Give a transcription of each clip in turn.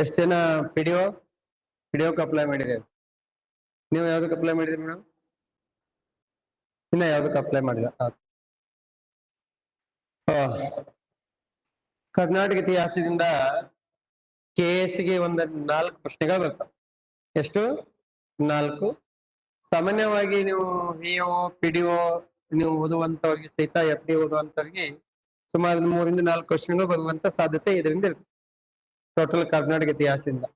ಎಷ್ಟು ಜನ ಪಿಡಿಒಕ್ಕೆ ಅಪ್ಲೈ ಮಾಡಿದೆ? ನೀವು ಯಾವ್ದಕ್ಕೆ ಅಪ್ಲೈ ಮಾಡಿದ್ರಿ ಮೇಡಮ್? ಇನ್ನ ಯಾವ್ದಕ್ಕೆ ಅಪ್ಲೈ ಮಾಡಿದ? ಕರ್ನಾಟಕ ಇತಿಹಾಸದಿಂದ KS ಗೆ ಒಂದು 4 ಪ್ರಶ್ನೆಗಳು ಬರ್ತಾವ. ಎಷ್ಟು? 4. ಸಾಮಾನ್ಯವಾಗಿ ನೀವು VO PDO ನೀವು ಓದುವಂತವ್ರಿಗೆ ಸಹಿತ FD ಓದುವಂತವ್ರಿಗೆ ಸುಮಾರು 3 ರಿಂದ 4 ಕ್ವಶನ್ಗಳು ಬರುವಂತ ಸಾಧ್ಯತೆ ಇದರಿಂದ ಇರ್ತದೆ. ಟೋಟಲ್ ಕರ್ನಾಟಕ ಇತಿಹಾಸದಿಂದ.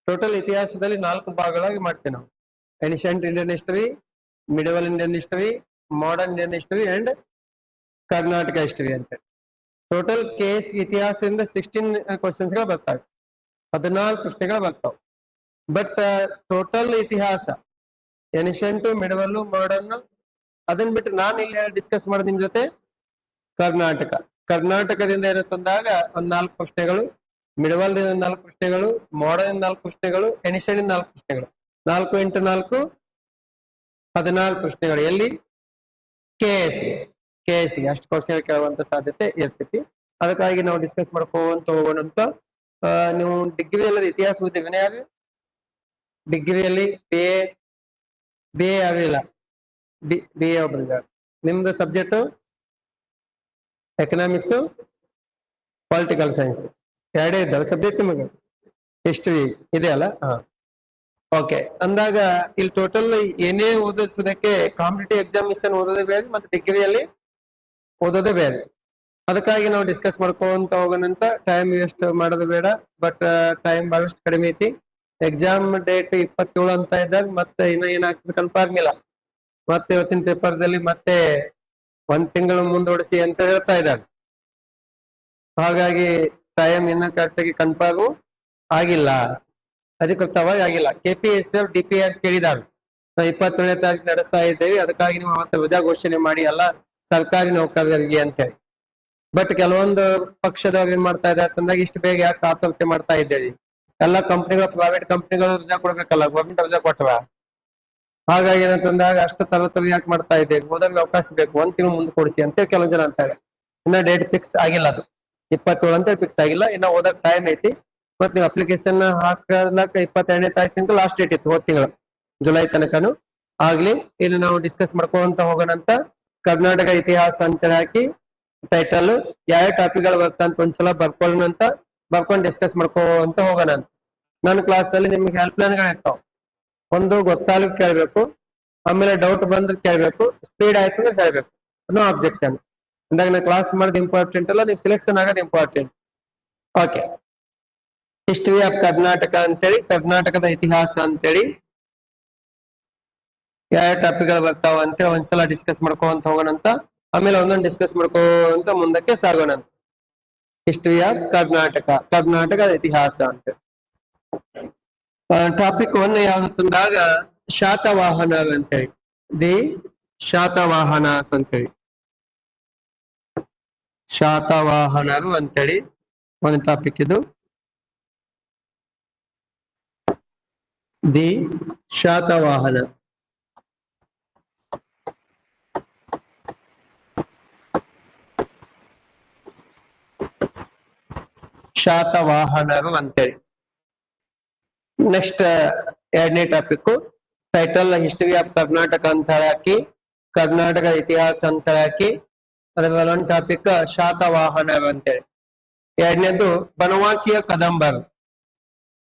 ಟೋಟಲ್ ಇತಿಹಾಸದಲ್ಲಿ 4 ಭಾಗಗಳಾಗಿ ಮಾಡ್ತೇವೆ ನಾವು. Ancient Indian history, medieval Indian history, modern Indian history and Karnataka history ಅಂತ. ಟೋಟಲ್ KS ಇತಿಹಾಸದಿಂದ 16 ಕ್ವಶನ್ಸ್ಗಳು ಬರ್ತವೆ. 14 ಪ್ರಶ್ನೆಗಳು ಬರ್ತಾವೆ. ಬಟ್ ಟೋಟಲ್ ಇತಿಹಾಸ ಏನ್ಷಿಯಂಟ್, ಮಿಡವಲ್, ಮಾಡರ್ನ್ ಅದನ್ನ ಬಿಟ್ಟು ನಾನು ಇಲ್ಲಿ ಡಿಸ್ಕಸ್ ಮಾಡೋದ್ ನಿಮ್ ಜೊತೆ ಕರ್ನಾಟಕದಿಂದ ಇರುತ್ತಂದಾಗ ಒಂದ್ 4 ಪ್ರಶ್ನೆಗಳು, ಮಿಡವಲ್ 4 ಪ್ರಶ್ನೆಗಳು, ಮಾಡರ್ನ್ 4 ಪ್ರಶ್ನೆಗಳು, ಏನ್ಷಿಯಂಟ್ 4 ಪ್ರಶ್ನೆಗಳು. 4 × 4 14 ಪ್ರಶ್ನೆಗಳು. ಎಲ್ಲಿ? KS ಗೆ ಅಷ್ಟು ಕ್ವಶನ್ ಕೇಳುವಂತ ಸಾಧ್ಯತೆ ಇರ್ತೈತಿ. ಅದಕ್ಕಾಗಿ ನಾವು ಡಿಸ್ಕಸ್ ಮಾಡ್ಕೊಂತ ಹೋಗೋಣ ಅಂತ. ನೀವು ಡಿಗ್ರಿಯಲ್ಲಿ ಇತಿಹಾಸ ಓದಿದ್ರೆ ಯಾರು? ಡಿಗ್ರಿಯಲ್ಲಿ BA ಯಾರಿಲ್ಲ? BA ಒಬ್ಬರಿದ್ದಾರೆ. ನಿಮ್ದು ಸಬ್ಜೆಕ್ಟ್ ಎಕನಾಮಿಕ್ಸ್, ಪೊಲಿಟಿಕಲ್ ಸೈನ್ಸ್ ಎರಡೇ ಇದ್ದಾವೆ ಸಬ್ಜೆಕ್ಟ್. ನಿಮಗೆ ಹಿಸ್ಟ್ರಿ ಇದೆ ಅಲ್ಲ? ಓಕೆ. ಅಂದಾಗ ಇಲ್ಲಿ ಟೋಟಲ್ ಏನೇ ಓದಿಸೋದಕ್ಕೆ ಕಾಂಪಿಟೇಟಿವ್ ಎಕ್ಸಾಮಿನೇಷನ್ ಓದೋದೇ ಬೇರೆ ಮತ್ತೆ ಡಿಗ್ರಿಯಲ್ಲಿ ಓದೋದೇ ಬೇರೆ. ಅದಕ್ಕಾಗಿ ನಾವು ಡಿಸ್ಕಸ್ ಮಾಡ್ಕೊಂತ ಹೋಗೋಣಂತ. ಟೈಮ್ ವೇಸ್ಟ್ ಮಾಡೋದು ಬೇಡ. ಬಟ್ ಟೈಮ್ ಬಹಳಷ್ಟು ಕಡಿಮೆ ಐತಿ. ಎಕ್ಸಾಮ್ ಡೇಟ್ 27 ಅಂತ ಇದ್ದಾಗ ಮತ್ತೆ ಇನ್ನ ಏನಾಗ್ತದೆ ಕನ್ಫರ್ಮ್ ಇಲ್ಲ. ಮತ್ತೆ ಇವತ್ತಿನ ಪೇಪರ್ದಲ್ಲಿ ಮತ್ತೆ 1 ತಿಂಗಳು ಮುಂದೂಡಿಸಿ ಅಂತ ಹೇಳ್ತಾ ಇದ್ದಾರೆ. ಹಾಗಾಗಿ ಟೈಮ್ ಇನ್ನ ಕರೆಕ್ಟಾಗಿ ಕನ್ಫರ್ಮ್ ಆಗಿಲ್ಲ, ಅಧಿಕೃತವಾಗಿ ಆಗಿಲ್ಲ. KPSF DPR ಕೇಳಿದಾಗ 27ನೇ ತಾರೀಕು ನಡೆಸ್ತಾ ಇದ್ದೇವೆ. ಅದಕ್ಕಾಗಿ ನೀವು ಅವತ್ತು ರಜಾ ಘೋಷಣೆ ಮಾಡಿ ಎಲ್ಲ ಸರ್ಕಾರಿ ನೌಕರರಿಗೆ ಅಂತ ಹೇಳಿ. ಬಟ್ ಕೆಲವೊಂದು ಪಕ್ಷದವ್ರು ಏನ್ ಮಾಡ್ತಾ ಇದ್ದಾರೆ ಅಂತಂದಾಗ ಇಷ್ಟು ಬೇಗ ಯಾಕೆ ಆತ್ಮಹತ್ಯೆ ಮಾಡ್ತಾ ಇದ್ದೇವೆ? ಎಲ್ಲ ಕಂಪ್ನಿಗಳು, ಪ್ರೈವೇಟ್ ಕಂಪ್ನಿಗಳು ರಜಾ ಕೊಡ್ಬೇಕಲ್ಲ, ಗೌರ್ಮೆಂಟ್ ರಜಾ ಕೊಟ್ಟವ. ಹಾಗಾಗಿ ಏನಂತಂದಾಗ ಅಷ್ಟು ತರತರಿ ಯಾಕೆ ಮಾಡ್ತಾ ಇದ್ದೇವೆ? ಓದೋರ್ಗೆ ಅವಕಾಶ ಬೇಕು, 1 ತಿಂಗಳು ಮುಂದೆ ಕೊಡಿಸಿ ಅಂತೇಳಿ ಕೆಲವು ಜನ ಅಂತಾರೆ. ಇನ್ನ ಡೇಟ್ ಫಿಕ್ಸ್ ಆಗಿಲ್ಲ, ಅದು 27 ಅಂತ ಫಿಕ್ಸ್ ಆಗಿಲ್ಲ. ಇನ್ನ ಓದಕ್ ಟೈಮ್ ಐತಿ. ಮತ್ತೆ ನೀವು ಅಪ್ಲಿಕೇಶನ್ ಹಾಕಲಕ್ಕ 22ನೇ ತಾರೀಕು ಲಾಸ್ಟ್ ಡೇಟ್ ಇತ್ತು, ಹೋದ ತಿಂಗಳು ಜುಲೈ ತನಕನು ಆಗ್ಲಿ. ಇಲ್ಲಿ ನಾವು ಡಿಸ್ಕಸ್ ಮಾಡ್ಕೊಂತ ಹೋಗೋಣಂತ. ಕರ್ನಾಟಕ ಇತಿಹಾಸ ಅಂತ ಹಾಕಿ ಟೈಟಲ್ ಯಾವ ಟಾಪಿಕ್ಗಳು ಬರ್ತಂತ ಒಂದ್ಸಲ ಬರ್ಕೊಳ್ಳೋಣ ಅಂತ, ಬರ್ಕೊಂಡು ಡಿಸ್ಕಸ್ ಮಾಡ್ಕೊಂತ ಹೋಗೋಣ ಅಂತ. ನನ್ನ ಕ್ಲಾಸ್ ಅಲ್ಲಿ ನಿಮ್ಗೆ ಹೆಲ್ಪ್ ಲೈನ್ಗಳು ಇರ್ತಾವ. ಒಂದು ಗೊತ್ತಾಗ ಕೇಳ್ಬೇಕು, ಆಮೇಲೆ ಡೌಟ್ ಬಂದ್ರೆ ಕೇಳ್ಬೇಕು, ಸ್ಪೀಡ್ ಆಯ್ತು ಅಂದ್ರೆ ಹೇಳ್ಬೇಕು, ನೋ ಅಬ್ಜೆಕ್ಷನ್. ಅಂದಾಗ ನಾ ಕ್ಲಾಸ್ ಮಾಡೋದು ಇಂಪಾರ್ಟೆಂಟ್ ಅಲ್ಲ, ನೀವು ಸೆಲೆಕ್ಷನ್ ಆಗೋದು important. Okay. History of Karnataka ಅಂತೇಳಿ, ಕರ್ನಾಟಕದ ಇತಿಹಾಸ ಅಂತೇಳಿ ಯಾವ ಟಾಪಿಕ್ಗಳು ಬರ್ತಾವ ಅಂತೇಳಿ ಒಂದ್ಸಲ ಡಿಸ್ಕಸ್ ಮಾಡ್ಕೊಂತ ಹೋಗೋಣಂತ. ಆಮೇಲೆ ಒಂದೊಂದು ಡಿಸ್ಕಸ್ ಮಾಡ್ಕೊಂತ ಮುಂದಕ್ಕೆ ಸಾಗೋಣ. ಹಿಸ್ಟರಿ ಆಫ್ ಕರ್ನಾಟಕದ ಇತಿಹಾಸ ಅಂತ. ಟಾಪಿಕ್ 1 ಯಾವ್ದಂದಾಗ ಶಾತವಾಹನ ಅಂತೇಳಿ, ದಿ ಶಾತವಾಹನಸ್ ಅಂತೇಳಿ, ಶಾತವಾಹನರು ಅಂತೇಳಿ ಒಂದು ಟಾಪಿಕ್ ಇದು. ದಿ ಶಾತವಾಹನ. ಶಾತವಾಹನರು ಅಂತೇಳಿ. ನೆಕ್ಸ್ಟ್ 2ನೇ topic title history of Karnataka ಅಂತ ಹಾಕಿ, ಕರ್ನಾಟಕ ಇತಿಹಾಸ ಅಂತ ಹಾಕಿ, ಅದ್ರಲ್ಲಿ ಒಂದು ಟಾಪಿಕ್ ಶಾತವಾಹನರು ಅಂತೇಳಿ. 2ನೇದು ಬನವಾಸಿಯ ಕದಂಬರು.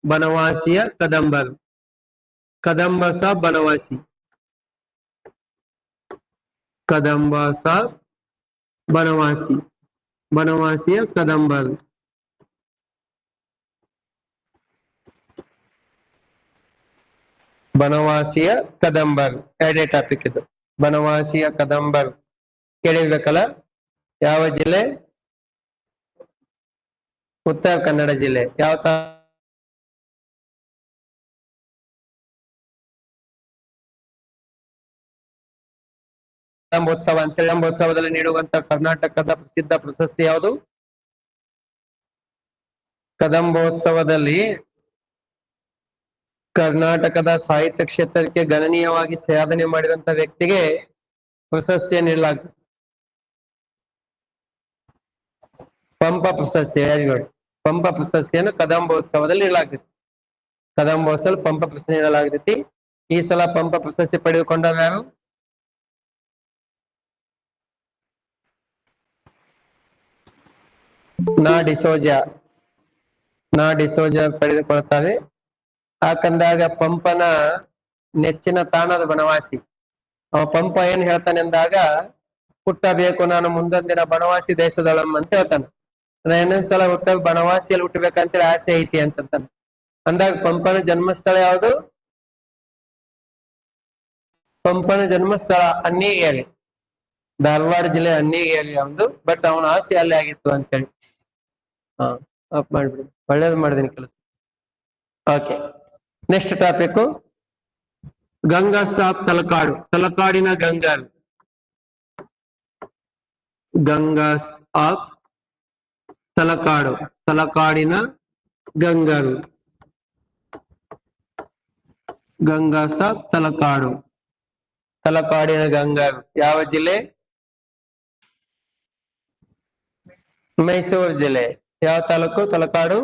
ಬನವಾಸಿಯ ಕದಂಬರು, ಕದಂಬಸ ಬನವಾಸಿ, ಕದಂಬಸ ಬನವಾಸಿ, ಬನವಾಸಿಯ ಕದಂಬರು. ಬನವಾಸಿಯ ಕದಂಬರು 2ನೇ ಟಾಪಿಕ್ ಇದು. ಬನವಾಸಿಯ ಕದಂಬರು ಕೇಳಿರ್ಬೇಕಲ್ಲ. ಯಾವ ಜಿಲ್ಲೆ? ಉತ್ತರ ಕನ್ನಡ ಜಿಲ್ಲೆ. ಯಾವ ಕದಂಬೋತ್ಸವ ಅಂತೇಳಿ. ಕದಂಬೋತ್ಸವದಲ್ಲಿ ನೀಡುವಂತ ಕರ್ನಾಟಕದ ಪ್ರಸಿದ್ಧ ಪ್ರಶಸ್ತಿ ಯಾವುದು? ಕದಂಬೋತ್ಸವದಲ್ಲಿ ಕರ್ನಾಟಕದ ಸಾಹಿತ್ಯ ಕ್ಷೇತ್ರಕ್ಕೆ ಗಣನೀಯವಾಗಿ ಸಾಧನೆ ಮಾಡಿದಂತ ವ್ಯಕ್ತಿಗೆ ಪ್ರಶಸ್ತಿಯನ್ನು ನೀಡಲಾಗ್ತದೆ. ಪಂಪ ಪ್ರಶಸ್ತಿ. Very good. ಪಂಪ ಪ್ರಶಸ್ತಿಯನ್ನು ಕದಂಬೋತ್ಸವದಲ್ಲಿ ನೀಡಲಾಗ್ತೈತಿ. ಕದಂಬೋತ್ಸವ ಪಂಪ ಪ್ರಶಸ್ತಿ ನೀಡಲಾಗ್ತೈತಿ. ಈ ಸಲ ಪಂಪ ಪ್ರಶಸ್ತಿ ಪಡೆದುಕೊಂಡಾಗ ಯಾರು? ನಾ ಡಿಸೋಜ ಪಡೆದುಕೊಳ್ತಾರೆ. ಯಾಕಂದಾಗ ಪಂಪನ ನೆಚ್ಚಿನ ತಾಣದ ಬನವಾಸಿ. ಅವ ಪಂಪ ಏನ್ ಹೇಳ್ತಾನೆ ಅಂದಾಗ, ಹುಟ್ಟಬೇಕು ನಾನು ಮುಂದೊಂದಿನ ಬನವಾಸಿ ದೇಶದೊಳಂ ಅಂತ ಹೇಳ್ತಾನೆ. ಇನ್ನೊಂದ್ಸಲ ಬನವಾಸಿಯಲ್ಲಿ ಹುಟ್ಟಬೇಕಂತೇಳಿ ಆಸೆ ಐತಿ ಅಂತಂತಾನೆ. ಅಂದಾಗ ಪಂಪನ ಜನ್ಮಸ್ಥಳ ಯಾವುದು? ಪಂಪನ ಜನ್ಮಸ್ಥಳ ಅನ್ನಿಗೇರಿ, ಧಾರವಾಡ ಜಿಲ್ಲೆ ಅನ್ನಿಗೇರಿ ಯಾವುದು. ಬಟ್ ಅವನ ಆಸೆ ಅಲ್ಲೇ ಆಗಿತ್ತು ಅಂತೇಳಿ. ಅಪ್ ಮಾಡ್ಬಿಡಿ, ಒಳ್ಳೇದು ಮಾಡಿದೀನಿ ಕೆಲಸ. ಓಕೆ, ನೆಕ್ಸ್ಟ್ ಟಾಪಿಕ್ ಗಂಗಾ ಸಾಬ್ ತಲಕಾಡು. ತಲಕಾಡಿನ ಗಂಗರ್. ಗಂಗಾ ಸಾಬ್ ತಲಕಾಡು, ತಲಕಾಡಿನ ಗಂಗರು. ಗಂಗಾ ಸಾಬ್ ತಲಕಾಡು, ತಲಕಾಡಿನ ಗಂಗರು ಯಾವ ಜಿಲ್ಲೆ? ಮೈಸೂರು ಜಿಲ್ಲೆ. ಯಾವ ತಾಲೂಕು? ತಲಕಾಡು,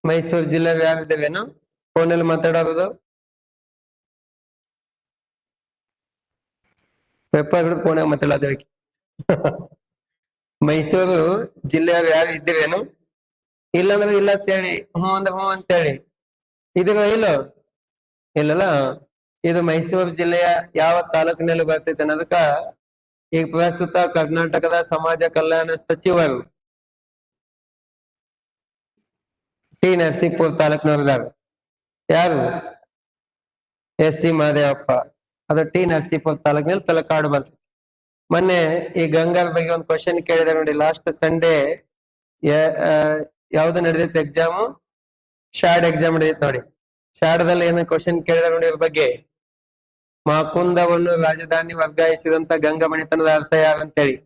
ಮೈಸೂರು ಜಿಲ್ಲೆ. ಯಾರಿದ್ದೇವೇನು ಫೋನಲ್ಲಿ ಮಾತಾಡೋದು? ಪೇಪರ್ ಹಿಡಿದು ಫೋನಾಗ ಮಾತಾಡೋದು. ಮೈಸೂರು ಜಿಲ್ಲೆಯವ್ರು ಯಾರು ಇದ್ದೀರೇನು? ಇಲ್ಲಂದ್ರೆ ಇಲ್ಲ ಅಂತೇಳಿ, ಹ್ಞೂ ಅಂದ್ರೆ ಹ್ಞೂ ಅಂತೇಳಿ. ಇದು ಇಲ್ಲ ಇಲ್ಲಲ್ಲ. ಇದು ಮೈಸೂರು ಜಿಲ್ಲೆಯ ಯಾವ ತಾಲೂಕಿನಲ್ಲಿ ಬರ್ತೈತೆ ಅನ್ನೋದಕ್ಕ ಈಗ ಪ್ರಸ್ತುತ ಕರ್ನಾಟಕದ ಸಮಾಜ ಕಲ್ಯಾಣ ಸಚಿವರು ಟಿ ನರಸೀಪುರ ತಾಲೂಕಿನವ್ರದಾರ. ಯಾರು? ಎಸ್.ಸಿ. ಮಹದೇವಪ್ಪ. ಅದು ಟಿ ನರಸೀಪುರ ತಾಲೂಕಿನಲ್ಲಿ ತಲಕಾಡು ಬರ್ತದೆ. ಮೊನ್ನೆ ಈ ಗಂಗಾರ ಬಗ್ಗೆ ಒಂದು ಕ್ವಶನ್ ಕೇಳಿದೆ ನೋಡಿ. ಲಾಸ್ಟ್ ಸಂಡೇ ಯಾವ್ದು ನಡೆದಿತ್ತು ಎಕ್ಸಾಮು? ಶಾರ್ಡ್ ಎಕ್ಸಾಮ್ ನಡೆದಿತ್ತು ನೋಡಿ. ಶಾರ್ಡದಲ್ಲಿ ಏನು ಕ್ವಶನ್ ಕೇಳಿದ ನೋಡಿ ಇದ್ರ ಬಗ್ಗೆ. ಮಾಕುಂದವನ್ನು ರಾಜಧಾನಿ ವರ್ಗಾಯಿಸಿದಂತ ಗಂಗಾ ಮಣಿತನದ ಅರಸ ಯಾರಂತೇಳಿ.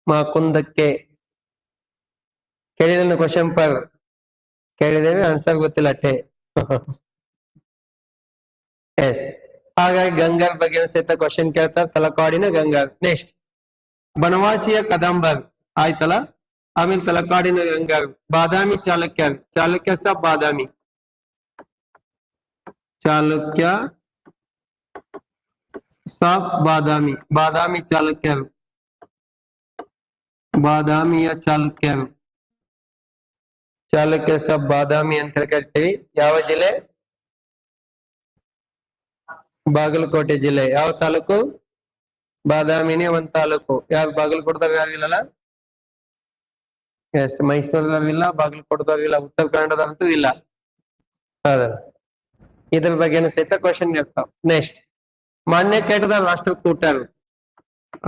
ಮಾಕುಂದಕ್ಕೆ ಕೇಳಿದ ಕ್ವಶನ್ ಪರ್ ಕೇಳಿದೇವೆ, ಆನ್ಸರ್ ಗೊತ್ತಿಲ್ಲ ಅಟ್ಟೆ. ಎಸ್, ಹಾಗಾಗಿ ಗಂಗಾರ್ ಬಗ್ಗೆ ಸಹಿತ ಕ್ವಶನ್ ಕೇಳ್ತಾರೆ. ತಲಕಾಡಿನ ಗಂಗಾರ್. ನೆಕ್ಸ್ಟ್ ಬನವಾಸಿಯ ಕದಂಬರ್ ಆಯ್ತಲ್ಲ. ಆಮೇಲೆ ತಲಕಾಡಿನ ಗಂಗಾರ್. ಬಾದಾಮಿ ಚಾಲುಕ್ಯ. ಚಾಲುಕ್ಯ ಸಾಬ್ ಬಾದಾಮಿ. ಚಾಲುಕ್ಯ ಸಾಬ್ ಬಾದಾಮಿ. ಬಾದಾಮಿ ಚಾಲುಕ್ಯರು. ಬಾದಾಮಿಯ ಚಾಲುಕ್ಯರು. ಚಾಲುಕ್ಯ ಸಾಬ್ ಬಾದಾಮಿ ಅಂತ ಕರಿತೀವಿ. ಯಾವ ಜಿಲ್ಲೆ? ಬಾಗಲಕೋಟೆ ಜಿಲ್ಲೆ. ಯಾವ ತಾಲೂಕು? ಬಾದಾಮಿನೇ ಒಂದ್ ತಾಲೂಕು. ಯಾರು ಬಾಗಲಕೋಟದಾಗ ಯಾರಿಲ್ಲಲ್ಲ? ಎಸ್, ಮೈಸೂರದವ್ರಿಲ್ಲ, ಬಾಗಲಕೋಟದವ್ರಿಲ್ಲ, ಉತ್ತರ ಕನ್ನಡದಂತೂ ಇಲ್ಲ. ಹೌದ, ಇದ್ರ ಬಗ್ಗೆ ಸಹಿತ ಕ್ವಶನ್ ಇರ್ತಾವ. ನೆಕ್ಸ್ಟ್ ಮಾನ್ಯಕೇಟದ ರಾಷ್ಟ್ರಕೂಟರು.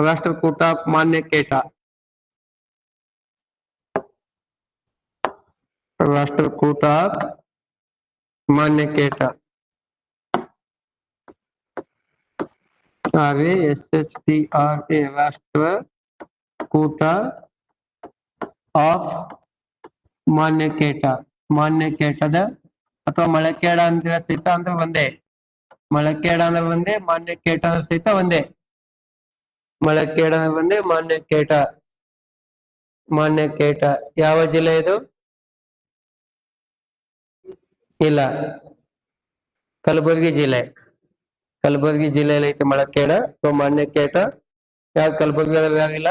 ರಾಷ್ಟ್ರಕೂಟ ಮಾನ್ಯಕೇಟ. ರಾಷ್ಟ್ರಕೂಟ ಮಾನ್ಯಕೇಟ. RASSTRA Rashtrakuta of Manyakheta. ಮಾನ್ಯಕೇಟದ ಅಥವಾ ಮಳಕೇಡ ಅಂತ ಸಹಿತ ಅಂದ್ರೆ ಒಂದೇ. ಮಳಕೇಡ ಅಂದ್ರೆ ಒಂದೇ, ಮಾನ್ಯಕೇಟ ಅಂದ್ರೆ ಸಹಿತ ಒಂದೇ. ಮಳಕೇಡ ಅಂದ್ರೆ ಒಂದೇ, ಮಾನ್ಯಕೇಟ. ಮಾನ್ಯಕೇಟ ಯಾವ ಜಿಲ್ಲೆ ಇದು? ಇಲ್ಲ, ಕಲಬುರಗಿ ಜಿಲ್ಲೆ. ಕಲಬುರಗಿ ಜಿಲ್ಲೆಯಲ್ಲಿ ಐತೆ ಮಳಕೇಡ ಅಥವಾ ಮಾನ್ಯಕೇಟ. ಯಾವ ಕಲಬುರಗಿ ಯಾವಿಲ್ಲ,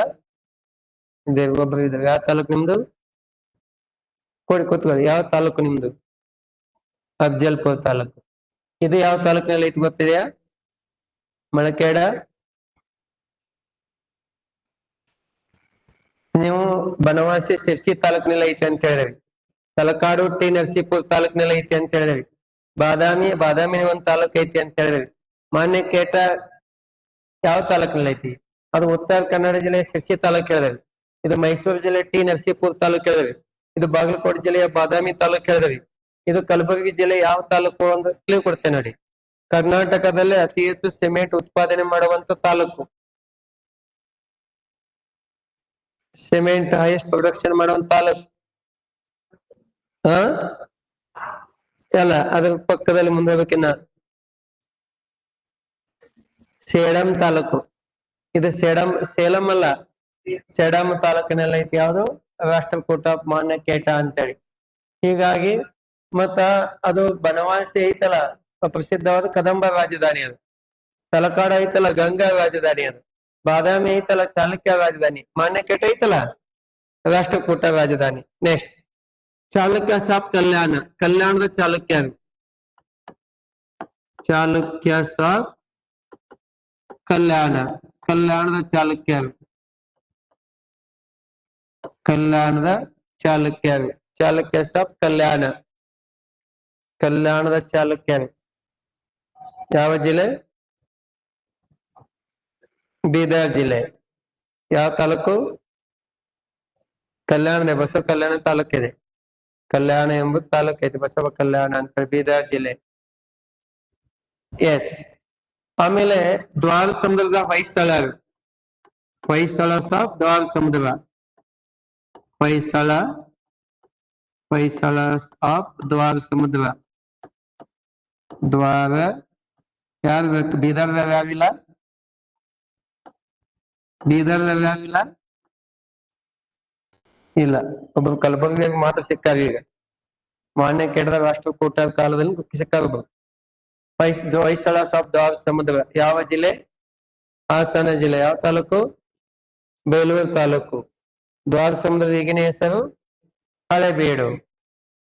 ಒಬ್ಬರು ಇದ್ದಾರೆ. ಯಾವ ತಾಲೂಕು ನಿಮ್ದು? ಕೊಡಿ ಕೂತ್ಕೊಳ್ಳಿ. ಯಾವ ತಾಲೂಕು ನಿಮ್ದು? ಅಫ್ಜಲ್ಪುರ ತಾಲೂಕು. ಇದು ಯಾವ ತಾಲೂಕಿನಲ್ಲಿ ಐತಿ ಗೊತ್ತಿದೆಯಾ? ಮಳಕೇಡ. ನೀವು ಬನವಾಸಿ ಸಿರ್ಸಿ ತಾಲೂಕಿನಲ್ಲಿ ಐತೆ ಅಂತ ಹೇಳಿದ್ರಿ. ತಲಕಾಡು ಟಿ ನರಸೀಪುರ ತಾಲೂಕಿನಲ್ಲಿ ಐತಿ ಅಂತ ಹೇಳಿದ್ರಿ. ಬಾದಾಮಿ ಒಂದ್ ತಾಲೂಕ್ ಐತಿ ಅಂತ ಹೇಳಿದ್ರಿ. ಮಾನ್ಯಕೇಟ ಯಾವ ತಾಲೂಕಿನಲ್ಲಿ ಐತಿ? ಅದು ಉತ್ತರ ಕನ್ನಡ ಜಿಲ್ಲೆ ಸಿರ್ಸಿ ತಾಲೂಕ್ ಹೇಳಿದ್ರಿ. ಇದು ಮೈಸೂರು ಜಿಲ್ಲೆ ಟಿ ನರಸೀಪುರ ತಾಲೂಕ್ ಹೇಳಿದ್ರಿ. ಇದು ಬಾಗಲಕೋಟೆ ಜಿಲ್ಲೆಯ ಬಾದಾಮಿ ತಾಲೂಕ್ ಹೇಳಿದ್ರಿ. ಇದು ಕಲಬುರಗಿ ಜಿಲ್ಲೆ ಯಾವ ತಾಲೂಕು ಒಂದು ಕ್ಲೂ ಕೊಡ್ತೇನೆ ನೋಡಿ. ಕರ್ನಾಟಕದಲ್ಲೇ ಅತಿ ಹೆಚ್ಚು ಸಿಮೆಂಟ್ ಉತ್ಪಾದನೆ ಮಾಡುವಂತ ತಾಲೂಕು. ಸಿಮೆಂಟ್ ಹೈಯೆಸ್ಟ್ ಪ್ರೊಡಕ್ಷನ್ ಮಾಡುವಂತ ತಾಲೂಕು. ಅಲ್ಲ, ಅದ್ರ ಪಕ್ಕದಲ್ಲಿ ಮುಂದೋಗ್ಬೇಕಿನ್ನ ಸೇಡಂ ತಾಲೂಕು. ಇದು ಸೇಡಂ, ಸೇಲಂ ಅಲ್ಲ, ಸೇಡಂ ತಾಲೂಕಿನಲ್ಲಿ ಐತಿ. ಯಾವುದು? ರಾಷ್ಟ್ರಕೂಟ ಮಾನ್ಯ ಕೇಟ ಅಂತೇಳಿ. ಹೀಗಾಗಿ ಮತ್ತ ಅದು ಬನವಾಸಿ ಐತಲ್ಲ ಪ್ರಸಿದ್ಧವಾದ ಕದಂಬ ರಾಜಧಾನಿ ಅದು. ತಲಕಾಡು ಐತಲ್ಲ ಗಂಗಾ ರಾಜಧಾನಿ ಅದು. ಬಾದಾಮಿ ಐತಲ್ಲ ಚಾಲುಕ್ಯ ರಾಜಧಾನಿ. ಮಾನ್ಯ ಕೇಟ ಐತಲ್ಲ ರಾಷ್ಟ್ರಕೂಟ ರಾಜಧಾನಿ. ನೆಕ್ಸ್ಟ್ ಚಾಲುಕ್ಯ ಸಾಬ್ ಕಲ್ಯಾಣ, ಕಲ್ಯಾಣದ ಚಾಲುಕ್ಯ. ಚಾಲುಕ್ಯ ಸಾಬ್ ಕಲ್ಯಾಣ, ಕಲ್ಯಾಣದ ಚಾಲುಕ್ಯರು. ಕಲ್ಯಾಣದ ಚಾಲುಕ್ಯರು, ಚಾಲುಕ್ಯ ಸಾಬ್ ಕಲ್ಯಾಣ, ಕಲ್ಯಾಣದ ಚಾಲುಕ್ಯರು. ಯಾವ ಜಿಲ್ಲೆ? ಬೀದರ್ ಜಿಲ್ಲೆ. ಯಾವ ತಾಲೂಕು? ಕಲ್ಯಾಣ, ಬಸವ ಕಲ್ಯಾಣ ತಾಲೂಕಿದೆ. ಕಲ್ಯಾಣ ಎಂಬುದು ತಾಲೂಕು ಐತಿ, ಬಸವ ಕಲ್ಯಾಣ ಅಂತ ಬೀದರ್ ಜಿಲ್ಲೆ. ಎಸ್. ಆಮೇಲೆ ದ್ವಾರ ಸಮುದ್ರದ ಹೊಯ್ಸಳ, ಹೊಯ್ಸಳ ಸಾಬ್ ದ್ವಾರ ಸಮುದ್ರ, ಹೊಯ್ಸಳ, ಹೊಯ್ಸಳ ಸಾಬ್ ದ್ವಾರ ಸಮುದ್ರ. ದ್ವಾರ ಯಾರು ಬೇಕು? ಬೀದರ್ ಯಾವಿಲ್ಲ? ಬೀದರ್ ಯಾವಿಲ್ಲ? ಇಲ್ಲ, ಒಬ್ರು ಕಲಬುರಗಿ ಮಾತ್ರ ಸಿಕ್ಕಾರ ಈಗ. ಮಾನ್ಯ ಕೇಂದ್ರ ರಾಷ್ಟ್ರಕೂಟ ಕಾಲದಲ್ಲಿ ಸಿಕ್ಕಾರ ಒಬ್ರು. ಹೊಯ್ಸಳ ಸಾಬ್ ದ್ವಾರ ಸಮುದ್ರ. ಯಾವ ಜಿಲ್ಲೆ? ಹಾಸನ ಜಿಲ್ಲೆ. ಯಾವ ತಾಲೂಕು? ಬೇಲೂರು ತಾಲೂಕು. ದ್ವಾರ ಸಮುದ್ರದ ಈಗಿನ ಹೆಸರು ಹಳೆಬೀಡು.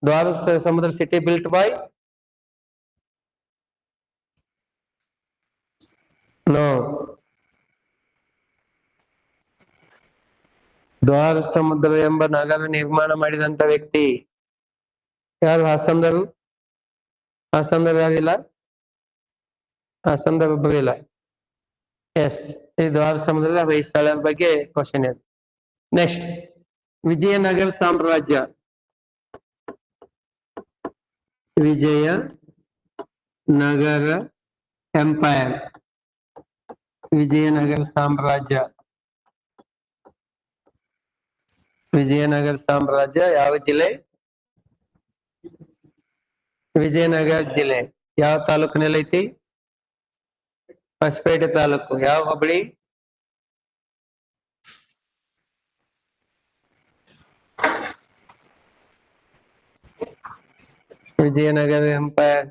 ದ್ವಾರ ಸಮುದ್ರ ಸಿಟಿ ಬಿಲ್ಟ್ ಬೈ? ನೋ. ದ್ವಾರ ಸಮುದ್ರ ಎಂಬ ನಗರ ನಿರ್ಮಾಣ ಮಾಡಿದಂತ ವ್ಯಕ್ತಿ ಯಾರು? ಹಾಸನದರು. ಹಾಸನದರು ಯಾರಿಲ್ಲ? ಹಾಸನದರು ಒಬ್ಬರು ಇಲ್ಲ. ಎಸ್, ಈ ದ್ವಾರ ಸಮುದ್ರದ ಹೊಯ್ಸಳ ಬಗ್ಗೆ ಕ್ವಶನ್ ಇದೆ. ನೆಕ್ಸ್ಟ್ ವಿಜಯನಗರ ಸಾಮ್ರಾಜ್ಯ. ವಿಜಯ ನಗರ ಎಂಪೈರ್, ವಿಜಯನಗರ ಸಾಮ್ರಾಜ್ಯ. ವಿಜಯನಗರ ಸಾಮ್ರಾಜ್ಯ ಯಾವ ಜಿಲ್ಲೆ? ವಿಜಯನಗರ ಜಿಲ್ಲೆ. ಯಾವ ತಾಲೂಕಿನಲ್ಲಿ ಐತಿ? ಹೊಸಪೇಟೆ ತಾಲೂಕು. ಯಾವ ಹೋಬಳಿ? ವಿಜಯನಗರ ಎಂಪೈರ್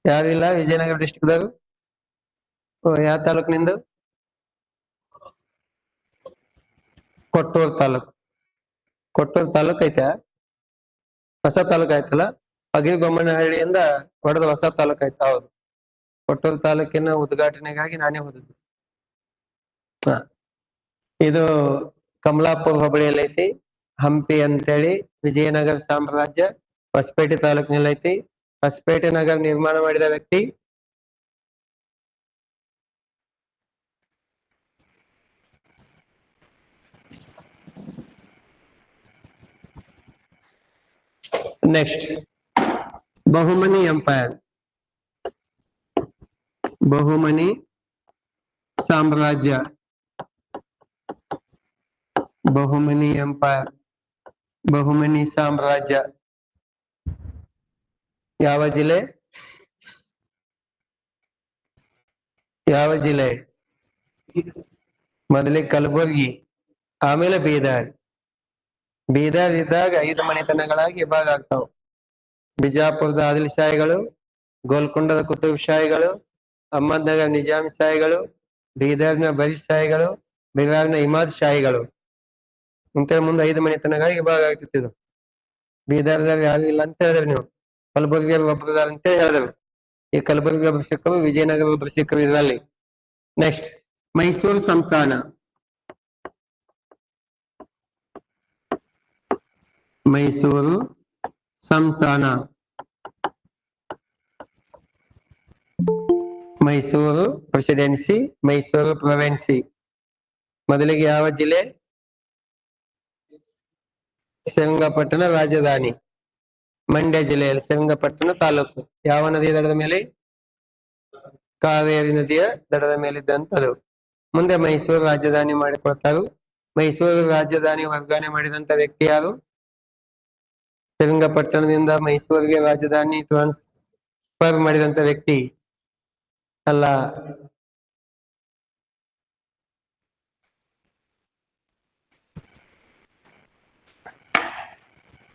ಯಾರಿಲ್ಲ ವಿಜಯನಗರ ಡಿಸ್ಟ್ರಿಕ್ಟ್ದಾಗ? ಯಾವ ತಾಲೂಕಿನಿಂದ? ಕೊಟ್ಟೂರು ತಾಲೂಕು. ಕೊಟ್ಟೂರು ತಾಲೂಕ್ ಐತೆ, ಹೊಸ ತಾಲೂಕ್ ಆಯ್ತಲ್ಲ. ಅಗಿರಿಬೊಮ್ಮನಹಳ್ಳಿಯಿಂದ ಹೊಡೆದ ಹೊಸ ತಾಲೂಕ್ ಆಯ್ತು. ಹೌದು, ಕೊಟ್ಟೂರು ತಾಲೂಕಿನ ಉದ್ಘಾಟನೆಗಾಗಿ ನಾನೇ ಹೋದದ್ದು. ಇದು ಕಮಲಾಪುರ ಹೋಬಳಿಯಲ್ಲಿ ಐತಿ. ಹಂಪಿ ಅಂತೇಳಿ ವಿಜಯನಗರ ಸಾಮ್ರಾಜ್ಯ ಹೊಸಪೇಟೆ ತಾಲೂಕಿನಲ್ಲಿ ಐತಿ. ಹೊಸಪೇಟೆ ನಗರ ನಿರ್ಮಾಣ ಮಾಡಿದ ವ್ಯಕ್ತಿ ನೆಕ್ಸ್ಟ್ ಬಹುಮನಿ ಎಂಪೈರ್, ಬಹುಮನಿ ಸಾಮ್ರಾಜ್ಯ, ಬಹುಮನಿ ಎಂಪೈರ್, ಬಹುಮನಿ ಸಾಮ್ರಾಜ್ಯ. ಯಾವ ಜಿಲ್ಲೆ? ಯಾವ ಜಿಲ್ಲೆ? ಮೊದಲಿಗೆ ಕಲಬುರ್ಗಿ, ಆಮೇಲೆ ಬೀದರ್. ಬೀದರ್ ಇದ್ದಾಗ 5 ಮನೆತನಗಳಾಗಿ ವಿಭಾಗ ಆಗ್ತಾವ. ಬಿಜಾಪುರದ ಆದಿಲ್ ಶಾಹಿಗಳು, ಗೋಲ್ಕೊಂಡದ ಕುತುಬ್ ಶಾಹಿಗಳು, ಅಹಮದ್ನಗರ ನಿಜಾಮ್ ಶಾಹಿಗಳು, ಬೀದರ್ನ ಬರೀದ್ ಶಾಹಿಗಳು, ಬಿಹಾರ್ನ ಇಮಾದ್ ಶಾಹಿಗಳು. ಇಂತ ಮುಂದೆ 5 ಮನೆತನಗಳಾಗಿ ವಿಭಾಗ ಆಗ್ತಿತ್ತು. ಬೀದರ್ದಾಗ ಯಾರು ಇಲ್ಲ ಅಂತ ಹೇಳಿದ್ರಿ ನೀವು. ಕಲಬುರ್ಗಿ ಒಬ್ಬರದಾರ ಅಂತ ಹೇಳಿದ್ರು. ಈ ಕಲಬುರ್ಗಿ ಒಬ್ರು ಸಿಕ್ಕರು, ವಿಜಯನಗರ ಒಬ್ರು ಸಿಕ್ಕರು ಇದರಲ್ಲಿ. ನೆಕ್ಸ್ಟ್ ಮೈಸೂರು ಸಂಸ್ಥಾನ. ಮೈಸೂರು ಸಂಸ್ಥಾನ, ಮೈಸೂರು ಪ್ರೆಸಿಡೆನ್ಸಿ, ಮೈಸೂರು ಪ್ರೊವೆನ್ಸಿ. ಮೊದಲಿಗೆ ಯಾವ ಜಿಲ್ಲೆ? ಶ್ರೀರಂಗಪಟ್ಟಣ ರಾಜಧಾನಿ. ಮಂಡ್ಯ ಜಿಲ್ಲೆಯಲ್ಲಿ ಶ್ರೀರಂಗಪಟ್ಟಣ ತಾಲೂಕು. ಯಾವ ನದಿಯ ದಡದ ಮೇಲೆ? ಕಾವೇರಿ ನದಿಯ ದಡದ ಮೇಲಿದ್ದಂಥದ್ದು. ಮುಂದೆ ಮೈಸೂರು ರಾಜಧಾನಿ ಮಾಡಿಕೊಳ್ತಾರೆ. ಮೈಸೂರು ರಾಜಧಾನಿ ವರ್ಗಾವಣೆ ಮಾಡಿದಂತ ವ್ಯಕ್ತಿ ಯಾರು? ಶ್ರೀರಂಗಪಟ್ಟಣದಿಂದ ಮೈಸೂರಿಗೆ ರಾಜಧಾನಿ ಟ್ರಾನ್ಸ್ಫರ್ ಮಾಡಿದಂತ ವ್ಯಕ್ತಿ ಅಲ್ಲ.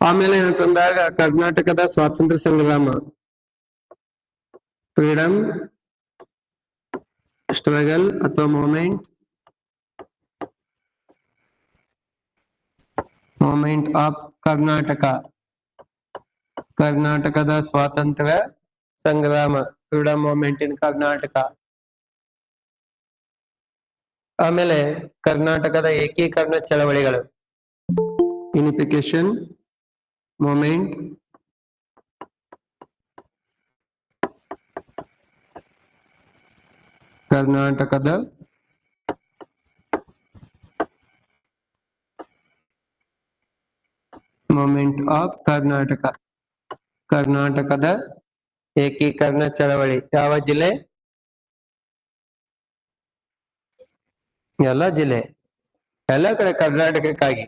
ಆಮೇಲೆ ಏನಂತಂದಾಗ ಕರ್ನಾಟಕದ ಸ್ವಾತಂತ್ರ್ಯ ಸಂಗ್ರಾಮ, ಫ್ರೀಡಮ್ ಸ್ಟ್ರಗಲ್ ಅಥವಾ ಮೂಮೆಂಟ್ ಆಫ್ ಕರ್ನಾಟಕ, ಕರ್ನಾಟಕದ ಸ್ವಾತಂತ್ರ್ಯ ಸಂಗ್ರಾಮ, ಫ್ರೀಡಮ್ ಮೂಮೆಂಟ್ ಇನ್ ಕರ್ನಾಟಕ. ಆಮೇಲೆ ಕರ್ನಾಟಕದ ಏಕೀಕರಣ ಚಳವಳಿಗಳು, ಯೂನಿಫಿಕೇಶನ್ ಮೂಮೆಂಟ್, ಕರ್ನಾಟಕದ ಮೂಮೆಂಟ್ ಆಫ್ ಕರ್ನಾಟಕ, ಕರ್ನಾಟಕದ ಏಕೀಕರಣ ಚಳವಳಿ. ಯಾವ ಜಿಲ್ಲೆ? ಎಲ್ಲ ಜಿಲ್ಲೆ, ಎಲ್ಲ ಕಡೆ ಕರ್ನಾಟಕಕ್ಕಾಗಿ.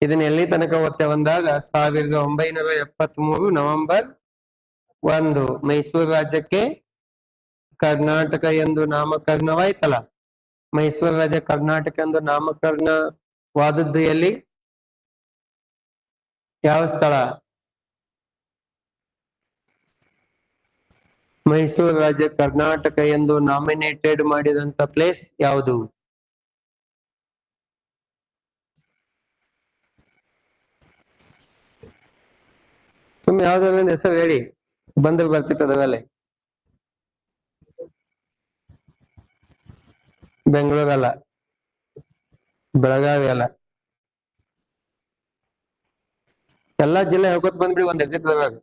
ಇದನ್ನ ಎಲ್ಲಿ ತನಕ ಓದ್ತೇವೆ ಅಂದಾಗ 1973 ನವೆಂಬರ್ 1 ಮೈಸೂರು ರಾಜ್ಯಕ್ಕೆ ಕರ್ನಾಟಕ ಎಂದು ನಾಮಕರಣವಾಯ್ತಲ್ಲ. ಮೈಸೂರು ರಾಜ್ಯ ಕರ್ನಾಟಕ ಎಂದು ನಾಮಕರಣವಾದದ್ದು ಎಲ್ಲಿ? ಯಾವ ಸ್ಥಳ? ಮೈಸೂರು ರಾಜ್ಯ ಕರ್ನಾಟಕ ಎಂದು ನಾಮಿನೇಟೆಡ್ ಮಾಡಿದಂತ ಪ್ಲೇಸ್ ಯಾವುದು? ಸುಮ್ಮನೆ ಯಾವ್ದಾದ್ರು ಒಂದು ಹೆಸರು ಹೇಳಿ, ಬಂದ್ರೆ ಬರ್ತಿತ್ತದ ಮೇಲೆ. ಬೆಂಗಳೂರಲ್ಲ, ಬೆಳಗಾವಿ ಅಲ್ಲ, ಎಲ್ಲಾ ಜಿಲ್ಲೆ ಹೇಳ್ಕೊತ ಬಂದ್ಬಿಡಿ, ಒಂದ್ ಹೆಸರು.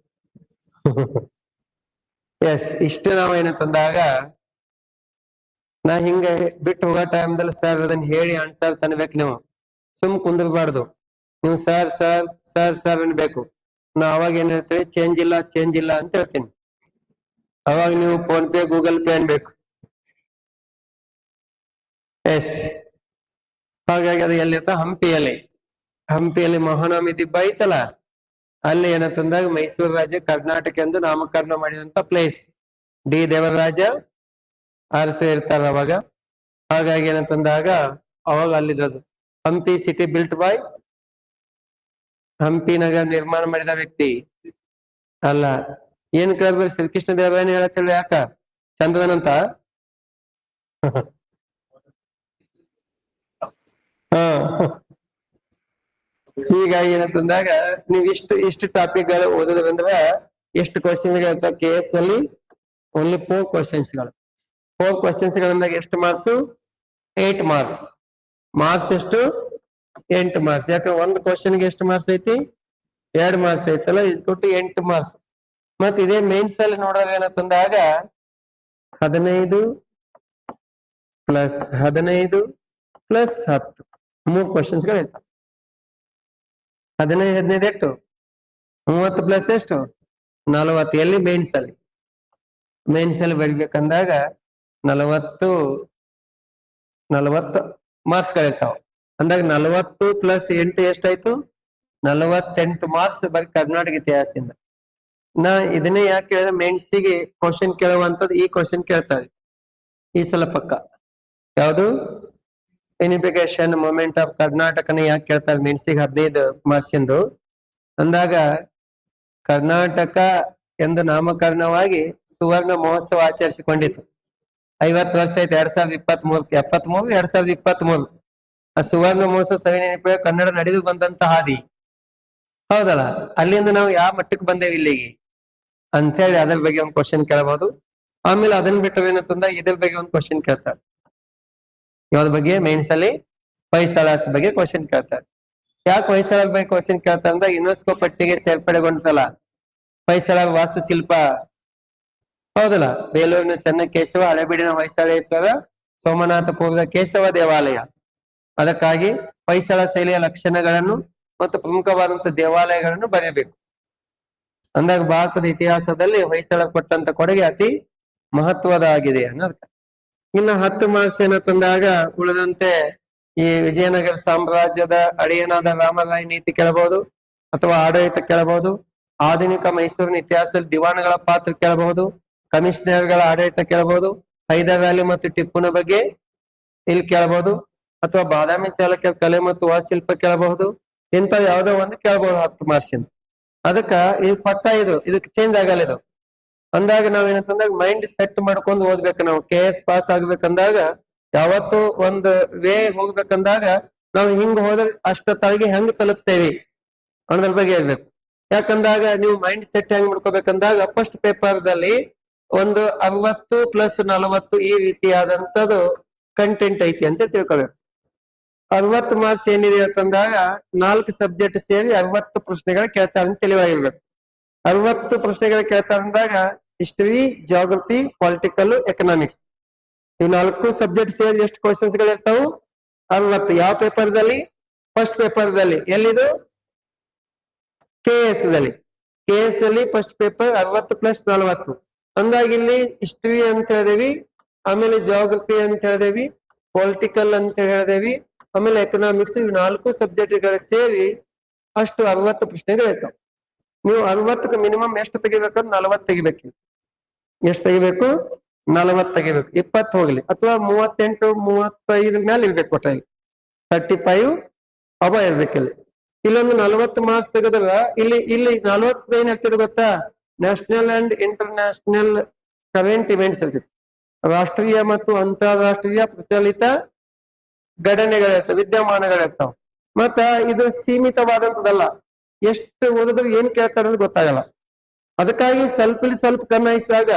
ಎಸ್, ಇಷ್ಟು ನಾವ್ ಏನಂತಂದಾಗ ನಾ ಹಿಂಗ ಬಿಟ್ಟು ಹೋಗೋ ಟೈಮ್ದಲ್ಲಿ ಸರ್ ಅದನ್ನ ಹೇಳಿ ಆನ್ಸರ್ ತನ್ಬೇಕು. ನೀವು ಸುಮ್ ಕುಂದಿರ್ಬಾರ್ದು. ನೀವು ಸರ್ ಸರ್ ಸರ್ ಸರ್ ಅನ್ಬೇಕು. ನಾ ಅವಾಗ ಏನ್ ಹೇಳ್ತೀನಿ, ಚೇಂಜ್ ಇಲ್ಲ ಅಂತ ಹೇಳ್ತೀನಿ. ಅವಾಗ ನೀವು ಫೋನ್ ಪೇ ಗೂಗಲ್ ಪೇ ಅನ್ಬೇಕು. ಎಸ್, ಹಾಗಾಗಿ ಅದು ಎಲ್ಲಿರ್ತ? ಹಂಪಿಯಲ್ಲಿ ಮಹಾನವಮಿ ದಿಬ್ಬ ಐತಲ್ಲ, ಅಲ್ಲಿ ಏನಂತಂದಾಗ ಮೈಸೂರು ರಾಜ್ಯ ಕರ್ನಾಟಕ ಎಂದು ನಾಮಕರಣ ಮಾಡಿದಂತ ಪ್ಲೇಸ್. ಡಿ ದೇವರಾಜ ಅರಸು ಇರ್ತಾರ ಅವಾಗ. ಹಾಗಾಗಿ ಏನಂತಂದಾಗ ಅವಾಗ ಅಲ್ಲಿದ್ದು Hampi city built by, Hampi ನಗರ ನಿರ್ಮಾಣ ಮಾಡಿದ ವ್ಯಕ್ತಿ ಅಲ್ಲ. ಏನ್ ಕೇಳ್ಬೇಕು? ಶ್ರೀಕೃಷ್ಣ ದೇವರಾಯನ ಹೇಳತ್ತೇಳಿ, ಯಾಕ ಚಂದದನಂತ? ಹಾ, ಹೀಗಾಗಿ ಏನಂತಂದಾಗ ನೀವು ಇಷ್ಟು ಟಾಪಿಕ್ ಗಳು ಓದೋದ್ರಂದ್ರೆ ಎಷ್ಟು ಕ್ವಶನ್ ಇರ್ತಾವ ಕೆ ಎಸ್ ಅಲ್ಲಿ? ಓನ್ಲಿ 4 ಕ್ವಶನ್ಸ್ಗಳು. 4 ಕ್ವಶನ್ಸ್ಗಳಿಂದಾಗ ಎಷ್ಟು ಮಾರ್ಕ್ಸ್? 8 ಮಾರ್ಕ್ಸ್. ಮಾರ್ಕ್ಸ್ ಎಷ್ಟು? 8 ಮಾರ್ಕ್ಸ್. ಯಾಕಂದ್ರೆ ಒಂದು ಕ್ವಶನ್ಗೆ ಎಷ್ಟು ಮಾರ್ಕ್ಸ್ ಐತಿ? 2 ಮಾರ್ಕ್ಸ್ ಐತಲ್ಲ, ಇಸ್ಕೊಟ್ಟು 8 ಮಾರ್ಕ್ಸ್. ಮತ್ ಇದೇ ಮೇನ್ಸ್ ಅಲ್ಲಿ ನೋಡೋದು ಏನಂತಂದಾಗ 15 + 15 + 10 3 ಕ್ವಶನ್ಸ್ಗಳು ಇರ್ತಾವ. 15 15 ಎಷ್ಟು? 30 ಪ್ಲಸ್ ಎಷ್ಟು? 40. ಎಲ್ಲಿ? ಮೇನ್ಸ್ ಅಲ್ಲಿ. ಮೇನ್ಸ್ ಅಲ್ಲಿ ಬರಿಬೇಕಂದಾಗ 40 ಮಾರ್ಕ್ಸ್ ಗಳಿರ್ತಾವ. ಅಂದಾಗ 40 + 8 ಎಷ್ಟಾಯ್ತು? 48 ಮಾರ್ಕ್ಸ್ ಬರೀ ಕರ್ನಾಟಕ ಇತಿಹಾಸದಿಂದ. ನಾ ಇದನ್ನೇ ಯಾಕೆ ಕೇಳಿದ್ರೆ, ಮೇನ್ಸಿಗೆ ಕ್ವಶನ್ ಕೇಳುವಂತದ್ದು ಈ ಕ್ವಶನ್ ಕೇಳ್ತಾರೆ ಈ ಸಲ ಪಕ್ಕ. ಯಾವುದು? ಯೂನಿಫಿಕೇಶನ್ ಮೂಮೆಂಟ್ ಆಫ್ ಕರ್ನಾಟಕನ ಯಾಕೆ ಕೇಳ್ತಾರೆ ಮೆಣಸಿಗೆ? 15 ಮಾರ್ಕ್ಸ್ ಎಂದು ಅಂದಾಗ, ಕರ್ನಾಟಕ ಎಂದು ನಾಮಕರಣವಾಗಿ ಸುವರ್ಣ ಮಹೋತ್ಸವ ಆಚರಿಸಿಕೊಂಡಿತು. 50 ವರ್ಷ ಆಯ್ತು. 2023 ಆ ಸುವರ್ಣ ಮಹೋತ್ಸವ ಸವಿನೆನಪಿಗೆ ಕನ್ನಡ ನಡೆದು ಬಂದಂತ ಹಾದಿ ಹೌದಲ್ಲ. ಅಲ್ಲಿಂದ ನಾವು ಯಾವ ಮಟ್ಟಕ್ಕೆ ಬಂದೇವಿ ಇಲ್ಲಿಗೆ ಅಂತ ಹೇಳಿ ಅದ್ರ ಬಗ್ಗೆ ಒಂದು ಕ್ವಶನ್ ಕೇಳಬಹುದು. ಆಮೇಲೆ ಅದನ್ನ ಬಿಟ್ಟು ಏನಂತಂದ ಇದ್ರ ಬಗ್ಗೆ ಒಂದು ಕ್ವಶನ್ ಕೇಳ್ತಾರೆ. ಯಾವ್ದ ಬಗ್ಗೆ? ಮೇನ್ಸ್ ಅಲ್ಲಿ ಹೊಯ್ಸಳಾಸ್ ಬಗ್ಗೆ ಕ್ವಶನ್ ಕೇಳ್ತಾರೆ. ಯಾಕೆ ಹೊಯ್ಸಳ ಬಗ್ಗೆ ಕ್ವಶನ್ ಕೇಳ್ತಾರೆ ಅಂದ್ರೆ, ಯುನೆಸ್ಕೋ ಪಟ್ಟಿಗೆ ಸೇರ್ಪಡೆಗೊಂಡಿತಲ್ಲ ಹೊಯ್ಸಳ ವಾಸ್ತುಶಿಲ್ಪ ಹೌದಲ್ಲ. ಬೇಲೂರಿನ ಚೆನ್ನಕೇಶವ, ಹಳೆಬೀಡಿನ ಹೊಯ್ಸಳೇಶ್ವರ, ಸೋಮನಾಥಪುರದ ಕೇಶವ ದೇವಾಲಯ. ಅದಕ್ಕಾಗಿ ಹೊಯ್ಸಳ ಶೈಲಿಯ ಲಕ್ಷಣಗಳನ್ನು ಮತ್ತು ಪ್ರಮುಖವಾದಂತಹ ದೇವಾಲಯಗಳನ್ನು ಬರೆಯಬೇಕು. ಅಂದಾಗ ಭಾರತದ ಇತಿಹಾಸದಲ್ಲಿ ಹೊಯ್ಸಳ ಕೊಟ್ಟಂತ ಕೊಡುಗೆ ಅತಿ ಮಹತ್ವದಾಗಿದೆ ಅನ್ನೋದಕ್ಕೆ. ಇನ್ನು 10 ಮಾರ್ಕ್ಸ್ ಏನಂತಂದಾಗ ಉಳಿದಂತೆ ಈ ವಿಜಯನಗರ ಸಾಮ್ರಾಜ್ಯದ ಅಡಿಯನಾದ ರಾಮರಾಯ ನೀತಿ ಕೇಳಬಹುದು, ಅಥವಾ ಆಡಳಿತ ಕೇಳಬಹುದು. ಆಧುನಿಕ ಮೈಸೂರಿನ ಇತಿಹಾಸದಲ್ಲಿ ದಿವಾನಗಳ ಪಾತ್ರ ಕೇಳಬಹುದು, ಕಮಿಷನರ್ಗಳ ಆಡಳಿತ ಕೇಳಬಹುದು, ಹೈದರ್ ಅಲಿ ಮತ್ತು ಟಿಪ್ಪುನ ಬಗ್ಗೆ ಇಲ್ಲಿ ಕೇಳಬಹುದು, ಅಥವಾ ಬಾದಾಮಿ ಚಾಲುಕ್ಯರ ಕಲೆ ಮತ್ತು ವಾಸ್ತುಶಿಲ್ಪ ಕೇಳಬಹುದು, ಇಂತ ಯಾವ್ದೋ ಒಂದು ಕೇಳ್ಬೋದು 10 ಮಾರ್ಕ್ಸ್ ಇಂದ. ಅದಕ್ಕ ಈ ಪಟ್ಟ ಇದಕ್ಕೆ ಚೇಂಜ್ ಆಗಲ್ಲ ಇದು. ಅಂದಾಗ ನಾವೇನಂತಂದಾಗ ಮೈಂಡ್ ಸೆಟ್ ಮಾಡ್ಕೊಂಡು ಓದ್ಬೇಕು. ನಾವು KS ಪಾಸ್ ಆಗ್ಬೇಕಂದಾಗ ಯಾವತ್ತು ಒಂದು ವೇ ಹೋಗ್ಬೇಕಂದಾಗ ನಾವು ಹಿಂಗ್ ಹೋದ್ರೆ ಅಷ್ಟೊತ್ತಾಗಿ ಹೆಂಗ್ ತಲುಪ್ತೇವಿ ಅನ್ನೋದ್ರ ಬಗ್ಗೆ ಹೇಳ್ಬೇಕು. ಯಾಕಂದಾಗ ನೀವು ಮೈಂಡ್ ಸೆಟ್ ಹೆಂಗ್ ಮಾಡ್ಕೋಬೇಕಂದಾಗ ಫಸ್ಟ್ ಪೇಪರ್ದಲ್ಲಿ ಒಂದು 60+40 ಈ ರೀತಿಯಾದಂತದ್ದು ಕಂಟೆಂಟ್ ಐತಿ ಅಂತ ತಿಳ್ಕೊಬೇಕು. 60 ಮಾರ್ಕ್ಸ್ ಏನಿದೆ ಅಂತಂದಾಗ 4 ಸಬ್ಜೆಕ್ಟ್ ಸೇರಿ 60 ಪ್ರಶ್ನೆಗಳು ಕೇಳ್ತಾರೆ ಅಂತ ತಿಳಿವಾಗಿರ್ಬೇಕು. 60 ಪ್ರಶ್ನೆಗಳು ಕೇಳ್ತಾರೆ ಅಂದಾಗ ಹಿಸ್ಟರಿ, ಜಿಯೋಗ್ರಫಿ, ಪೊಲಿಟಿಕಲ್, ಎಕನಾಮಿಕ್ಸ್ ಇವ್ 4 ಸಬ್ಜೆಕ್ಟ್ ಸೇರಿ ಎಷ್ಟು ಕ್ವಶನ್ಸ್ ಗಳು ಇರ್ತಾವು? 60. ಯಾವ ಪೇಪರ್ದಲ್ಲಿ? ಫಸ್ಟ್ ಪೇಪರ್ದಲ್ಲಿ. ಎಲ್ಲಿದು? KS ದಲ್ಲಿ. KS ಅಲ್ಲಿ ಫಸ್ಟ್ ಪೇಪರ್ 60+40 ಅಂದಾಗ ಇಲ್ಲಿ ಹಿಸ್ಟರಿ ಅಂತ ಹೇಳಿದೇವಿ, ಆಮೇಲೆ ಜಿಯೋಗ್ರಫಿ ಅಂತ ಹೇಳಿದೇವಿ, ಪೊಲಿಟಿಕಲ್ ಅಂತ ಹೇಳಿದೇವಿ, ಆಮೇಲೆ ಎಕನಾಮಿಕ್ಸ್. ಇವ್ 4 ಸಬ್ಜೆಕ್ಟ್ ಗಳು ಸೇರಿ ಅಷ್ಟು 60 ಪ್ರಶ್ನೆಗಳು ಇರ್ತಾವ. ನೀವು 60ಕ್ಕೆ ಮಿನಿಮಮ್ ಎಷ್ಟು ತೆಗಿಬೇಕಂದ್ರೆ 40 ತೆಗಿಬೇಕು. ಎಷ್ಟು ತೆಗಿಬೇಕು? 40 ತೆಗಿಬೇಕು. 20 ಹೋಗ್ಲಿ, ಅಥವಾ 38, 35 ಮೇಲೆ ಇರ್ಬೇಕು. ಒಟ್ಟಾಗಿ 35 ಅವ ಇರ್ಬೇಕಿಲ್ಲಿ. ಇಲ್ಲೊಂದು 40 ಮಾರ್ಕ್ಸ್ ತೆಗೆದಾಗ ಇಲ್ಲಿ 40 ಏನ್ ಇರ್ತದೆ ಗೊತ್ತಾ? National and international current events ಇರ್ತೈತಿ. ರಾಷ್ಟ್ರೀಯ ಮತ್ತು ಅಂತಾರಾಷ್ಟ್ರೀಯ ಪ್ರಚಲಿತ ಘಟನೆಗಳಿರ್ತಾವ, ವಿದ್ಯಮಾನಗಳಿರ್ತಾವ. ಮತ್ತ ಇದು ಸೀಮಿತವಾದಂತದಲ್ಲ. ಎಷ್ಟು ಓದಿದ್ರು ಏನ್ ಕೇಳ್ತಾರ ಅಂತ ಗೊತ್ತಾಗಲ್ಲ. ಅದಕ್ಕಾಗಿ ಸ್ವಲ್ಪ ಕನ್ನಾಯಿಸಿದಾಗ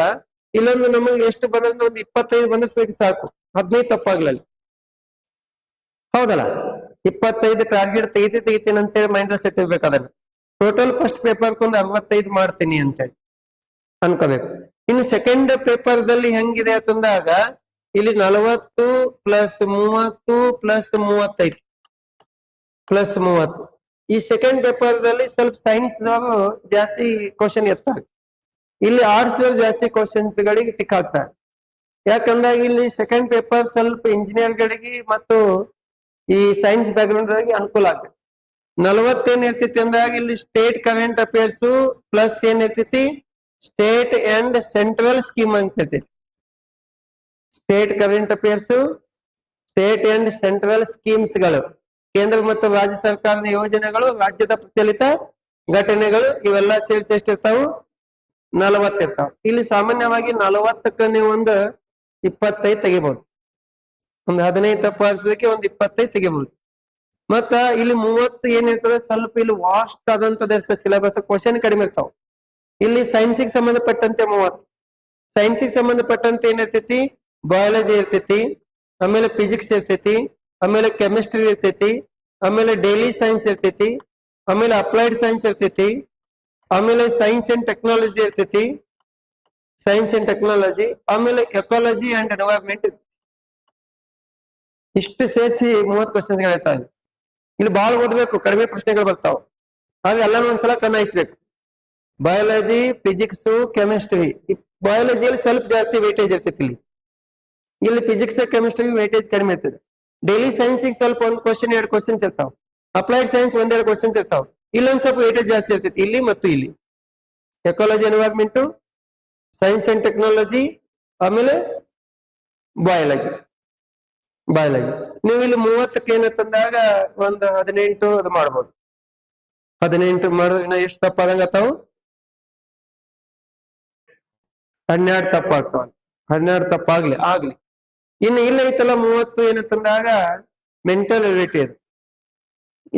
ಇಲ್ಲೊಂದು ನಮಗೆ ಎಷ್ಟು ಬಂದ್ರೆ ಒಂದು 25 ಬಂದ್ರೆ ಸಾಕು, 15 ತಪ್ಪಾಗ್ಲಲ್ಲಿ. ಹೌದಲ್ಲ? 25 ಟಾರ್ಗೆಟ್ ತೆಗಿತೀನಿ ಅಂತೇಳಿ ಮೈಂಡ್ ಸೆಟ್ ಇರ್ಬೇಕು. ಅದನ್ನ ಟೋಟಲ್ ಫಸ್ಟ್ ಪೇಪರ್ ಕೊಂದು 65 ಮಾಡ್ತೀನಿ ಅಂತೇಳಿ ಅನ್ಕೋಬೇಕು. ಇನ್ನು ಸೆಕೆಂಡ್ ಪೇಪರ್ ದಲ್ಲಿ ಹೆಂಗಿದೆ ಅಂತಂದಾಗ ಇಲ್ಲಿ 40+30+35+30. ಈ ಸೆಕೆಂಡ್ ಪೇಪರ್ ದಲ್ಲಿ ಸ್ವಲ್ಪ ಸೈನ್ಸ್ ಜಾಸ್ತಿ ಕ್ವಶನ್ ಎತ್ತಾರೆ. ಇಲ್ಲಿ ಆರ್ಟ್ಸ್ ಜಾಸ್ತಿ ಕ್ವಶನ್ಸ್ ಗಳಿಗೆ ಟಿಕ್ ಹಾಕ್ತಾರೆ. ಯಾಕಂದಾಗ ಇಲ್ಲಿ ಸೆಕೆಂಡ್ ಪೇಪರ್ ಸ್ವಲ್ಪ ಇಂಜಿನಿಯರ್ ಗಳಿಗೆ ಮತ್ತು ಈ ಸೈನ್ಸ್ ಬ್ಯಾಕ್ ಗ್ರೌಂಡ್ ಅನುಕೂಲ ಆಗ್ತದೆ. 40 ಏನ್ ಇರ್ತೈತಿ ಅಂದಾಗ ಇಲ್ಲಿ ಸ್ಟೇಟ್ ಕರೆಂಟ್ ಅಫೇರ್ಸ್ ಪ್ಲಸ್ ಏನ್ ಇರ್ತೈತಿ? ಸ್ಟೇಟ್ ಅಂಡ್ ಸೆಂಟ್ರಲ್ ಸ್ಕೀಮ್ ಅಂತ ಇರ್ತೈತಿ. State current affairs, state and central schemes ಗಳು, ಕೇಂದ್ರ ಮತ್ತು ರಾಜ್ಯ ಸರ್ಕಾರದ ಯೋಜನೆಗಳು, ರಾಜ್ಯದ ಪ್ರಚಲಿತ ಘಟನೆಗಳು, ಇವೆಲ್ಲ ಸೇರಿಸಿ ಎಷ್ಟಿರ್ತಾವು? 40 ಇರ್ತಾವ. ಇಲ್ಲಿ ಸಾಮಾನ್ಯವಾಗಿ 40ಕ್ಕೆ ನೀವು ಒಂದು 25 ತೆಗಿಬಹುದು. ಒಂದು 15 ತಪ್ಪಾರ್ಸೋದಕ್ಕೆ ಒಂದು 25 ತೆಗಿಬಹುದು. ಮತ್ತ ಇಲ್ಲಿ 30 ಏನಿರ್ತದೆ ಸ್ವಲ್ಪ ಇಲ್ಲಿ ವಾಸ್ಟ್ ಆದಂತದ ಇರ್ತದೆ ಸಿಲೆಬಸ್, ಕ್ವಶನ್ ಕಡಿಮೆ ಇರ್ತಾವ. ಇಲ್ಲಿ ಸೈನ್ಸಿಗೆ ಸಂಬಂಧಪಟ್ಟಂತೆ 30, ಸೈನ್ಸಿಗೆ ಸಂಬಂಧಪಟ್ಟಂತೆ ಏನಿರ್ತೈತಿ? ಬಯಾಲಜಿ ಇರ್ತೈತಿ, ಆಮೇಲೆ ಫಿಸಿಕ್ಸ್ ಇರ್ತೈತಿ, ಆಮೇಲೆ ಕೆಮಿಸ್ಟ್ರಿ ಇರ್ತೈತಿ, ಆಮೇಲೆ ಡೈಲಿ ಸೈನ್ಸ್ ಇರ್ತೈತಿ, ಆಮೇಲೆ ಅಪ್ಲೈಡ್ ಸೈನ್ಸ್ ಇರ್ತೈತಿ, ಆಮೇಲೆ ಸೈನ್ಸ್ ಅಂಡ್ ಟೆಕ್ನಾಲಜಿ ಇರ್ತೈತಿ, ಸೈನ್ಸ್ ಅಂಡ್ ಟೆಕ್ನಾಲಜಿ, ಆಮೇಲೆ ಎಕಾಲಜಿ ಅಂಡ್ ಎನ್ವೈರನ್ಮೆಂಟ್. ಇಷ್ಟು ಸೇರಿಸಿ 30 ಕ್ವಶನ್ಸ್ ಇರ್ತಾವೆ. ಇಲ್ಲಿ ಬಹಳ ಓದ್ಬೇಕು, ಕಡಿಮೆ ಪ್ರಶ್ನೆಗಳು ಬರ್ತಾವ. ಆದ್ರೆ ಎಲ್ಲಾನು ಒಂದ್ಸಲ ಕನ್ನಾಯಿಸ್ಬೇಕು. Biology, physics, chemistry. ಬಯಾಲಜಿಯಲ್ಲಿ ಸ್ವಲ್ಪ ಜಾಸ್ತಿ ವೇಟೇಜ್ ಇರ್ತೈತಿ. ಇಲ್ಲಿ ಫಿಸಿಕ್ಸ್, ಕೆಮಿಸ್ಟ್ರಿ ವೇಟೇಜ್ ಕಡಿಮೆ ಇರ್ತದೆ. ಡೈಲಿ ಸೈನ್ಸ್ ಸ್ವಲ್ಪ ಒಂದು ಕ್ವಶನ್ 2 ಕ್ವಶನ್ಸ್ ಇರ್ತಾವ. ಅಪ್ಲೈಡ್ ಸೈನ್ಸ್ 1-2 ಕ್ವಶನ್ಸ್ ಇರ್ತಾವ. ಇಲ್ಲೊಂದ್ ಸ್ವಲ್ಪ ವೇಟೇಜ್ ಜಾಸ್ತಿ ಇರ್ತೈತಿ ಇಲ್ಲಿ ಮತ್ತು ಇಲ್ಲಿ. Ecology, environment, science and technology, ಆಮೇಲೆ ಬಯಾಲಜಿ. ನೀವು ಇಲ್ಲಿ 30ಕ್ಕೆ ಏನಂತಂದಾಗ ಒಂದು 18 ಅದು ಮಾಡ್ಬೋದು. 18 ಮಾಡಿದ್ರೆ ಇನ್ನ ಎಷ್ಟು ತಪ್ಪಾದಂಗ ಆತಾವು? 12 ತಪ್ಪಾಗ್ತಾವ. 12 ತಪ್ಪಾಗ್ಲಿ. ಇನ್ನು ಇಲ್ಲ ಐತಲ್ಲ 30 ಏನಂತಂದಾಗ ಮೆಂಟಲ್ ಎಬಿಲಿಟಿ.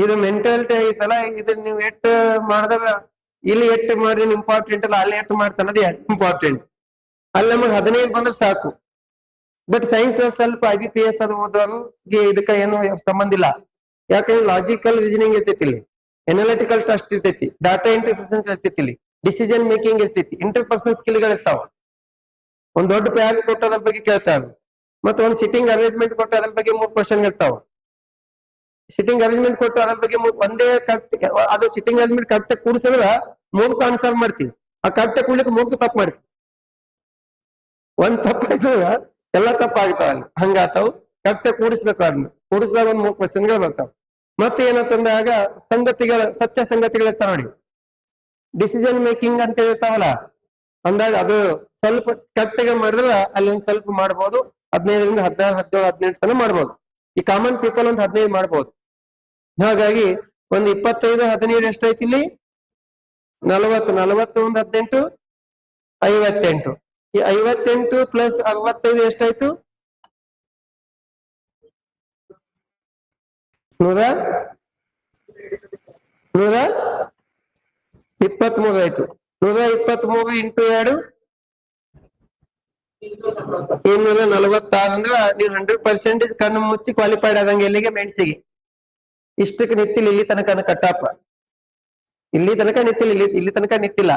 ಇದು ಮೆಂಟಾಲಿಟಿ ಐತಲ್ಲ, ಇದನ್ನ ನೀವು ಎಟ್ ಮಾಡಿದಾಗ ಇಲ್ಲಿ ಎಟ್ ಮಾಡಿ ಇಂಪಾರ್ಟೆಂಟ್ ಅಲ್ಲ, ಅಲ್ಲಿ ಎಟ್ ಮಾಡ್ತಾನ ಅದು ಇಂಪಾರ್ಟೆಂಟ್. ಅಲ್ಲಿ ನಮಗೆ 15 ಬಂದ್ರೆ ಸಾಕು. ಬಟ್ ಸೈನ್ಸ್ ಸ್ವಲ್ಪ IBPS ಅದು ಓದೋರಿಗೆ ಇದಕ್ಕ ಏನು ಸಂಬಂಧ ಇಲ್ಲ. ಯಾಕಂದ್ರೆ ಲಾಜಿಕಲ್ ರೀಸನಿಂಗ್ ಇರ್ತೈತಿ, ಇಲ್ಲಿ ಎನಾಲಿಟಿಕಲ್ ಟೆಸ್ಟ್ ಇರ್ತೈತಿ, ಡಾಟಾ ಇಂಟರ್ಪ್ರಿಟೇಷನ್ ಇರ್ತೈತಿ, ಇಲ್ಲಿ ಡಿಸಿಷನ್ ಮೇಕಿಂಗ್ ಇರ್ತೈತಿ, ಇಂಟರ್ಪರ್ಸನಲ್ ಸ್ಕಿಲ್ಗಳು ಇರ್ತಾವ. ಒಂದ್ ದೊಡ್ಡ ಪ್ಯಾನ್ ಕೊಟ್ಟು ಅದ್ರ ಬಗ್ಗೆ ಕೇಳ್ತಾರೆ. ಮತ್ತೆ ಒಂದು ಸಿಟ್ಟಿಂಗ್ ಅರೇಂಜ್ಮೆಂಟ್ ಕೊಟ್ಟು ಅದ್ರ ಬಗ್ಗೆ 3 ಕ್ವಶನ್ ಇರ್ತಾವ. ಸಿಟ್ಟಿಂಗ್ ಅರೇಂಜ್ಮೆಂಟ್ ಕೊಟ್ಟು ಅದ್ರ ಬಗ್ಗೆ ಒಂದೇ ಕರೆಕ್ಟ್, ಅದು ಸಿಟ್ಟಿಂಗ್ ಅರೇಂಜ್ಮೆಂಟ್ ಕರೆಕ್ಟ್ ಕೂಡಿಸಿದ್ರ 3 ಆನ್ಸರ್ ಮಾಡ್ತೀವಿ. ಆ ಕರೆಕ್ಟ್ ಕೂಡ್ಲಿಕ್ಕೆ 3 ತಪ್ಪು ಮಾಡ್ತೀವಿ. ಒಂದ್ ತಪ್ಪಾಯ್ತು ಎಲ್ಲ ತಪ್ಪಾಗ್ತಾವ, ಹಂಗಾತಾವ್. ಕರೆಕ್ಟ್ ಕೂಡಿಸ್ಬೇಕು. ಅದನ್ನ ಕೂಡಿಸಿದಾಗ ಒಂದು 3 ಕ್ವಶನ್ಗಳು ಬರ್ತಾವ. ಮತ್ತೆ ಏನಂತಂದಾಗ ಸತ್ಯ ಸಂಗತಿಗಳು ಇರ್ತಾವ ನೋಡಿ, ಡಿಸಿಷನ್ ಮೇಕಿಂಗ್ ಅಂತ ಇರ್ತಾವಲ್ಲ, ಅಂದಾಗ ಅದು ಸ್ವಲ್ಪ ಕರೆಕ್ಟ್ ಮಾಡಿದ್ರೆ ಅಲ್ಲಿ ಒಂದ್ ಸ್ವಲ್ಪ ಮಾಡ್ಬೋದು. 15ರಿಂದ 16, 17, 18 ತನಕ ಮಾಡ್ಬೋದು. ಈ ಕಾಮನ್ ಪೀಪಲ್ ಒಂದು 15 ಮಾಡ್ಬೋದು. ಹಾಗಾಗಿ ಒಂದು 25 15 ಎಷ್ಟಾಯ್ತು ಇಲ್ಲಿ 40 40 ಒಂದು 18 58 ಈ 58 ಪ್ಲಸ್ 65 ಎಷ್ಟಾಯ್ತು 123 ಆಯ್ತು 123 ಇಂಟು 2 246 ಅಂದ್ರೆ ನೀವು 100% ಕಣ್ಣು ಮುಚ್ಚಿ ಕ್ವಾಲಿಫೈಡ್ ಆದಂಗೆ ಎಲ್ಲಿಗೆ ಮೆಣಸಿಗೆ ಇಷ್ಟಕ್ಕೆ ನಿತ್ತಿಲ್ಲ ಇಲ್ಲಿ ತನಕ ಕಟ್ಟಪ್ಪ ಇಲ್ಲಿ ತನಕ ನಿತ್ತಿಲ್ಲ ಇಲ್ಲಿ ತನಕ ನಿತ್ತಿಲ್ಲ